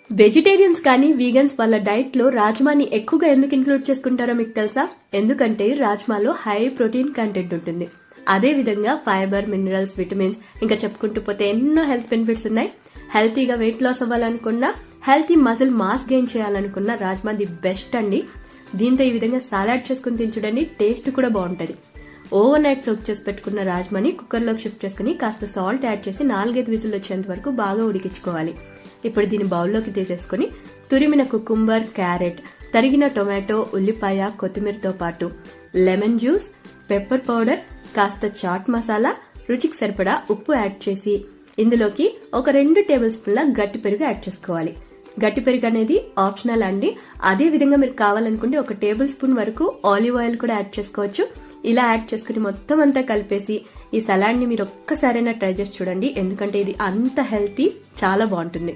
Vegetarians కానీ vegans వాళ్ళ diet లో రాజ్మాని ఎక్కువగా ఎందుకు ఇంక్లూడ్ చేసుకుంటారో మీకు తెలుసా? ఎందుకంటే రాజ్మాలో హై ప్రోటీన్ కంటెంట్ ఉంటుంది. అదే విధంగా ఫైబర్, మినరల్స్, విటమిన్స్, ఇంకా చెప్పుకుంటూ పోతే ఎన్నో హెల్త్ బెనిఫిట్స్ ఉన్నాయి. హెల్తీగా వెయిట్ లాస్ అవ్వాలనుకున్నా, హెల్తీ మజిల్ మాస్ గెయిన్ చేయాలనుకున్నా రాజ్మా ది బెస్ట్ అండి. దీంతో ఈ విధంగా సాలాడ్ చేసుకుని తినచూడండి, టేస్ట్ కూడా బాగుంటది. ఓవర్ నైట్ సోక్ చేసి పెట్టుకున్న రాజ్మాని కుక్కర్లోకి షిఫ్ట్ చేసుకుని కాస్త సాల్ట్ యాడ్ చేసి 4-5 విజిల్ వచ్చేంత వరకు బాగా ఉడికించుకోవాలి. ఇప్పుడు దీన్ని బౌల్లోకి తీసేసుకుని తురిమిన కుకుంబర్, క్యారెట్, తరిగిన టొమాటో, ఉల్లిపాయ, కొత్తిమీరతో పాటు లెమన్ జ్యూస్, పెప్పర్ పౌడర్, కాస్త చాట్ మసాలా, రుచికి సరిపడా ఉప్పు యాడ్ చేసి ఇందులోకి ఒక 2 టేబుల్ స్పూన్ల గట్టి పెరుగు యాడ్ చేసుకోవాలి. గట్టి పెరుగు అనేది ఆప్షనల్ అండి. అదే విధంగా మీరు కావాలనుకుంటే 1 టేబుల్ స్పూన్ వరకు ఆలివ్ ఆయిల్ కూడా యాడ్ చేసుకోవచ్చు. ఇలా యాడ్ చేసుకుని మొత్తం అంతా కలిపేసి ఈ సలాడ్ ని మీరు ఒక్కసారైనా ట్రై చేసి చూడండి, ఎందుకంటే ఇది అంత హెల్తీ, చాలా బాగుంటుంది.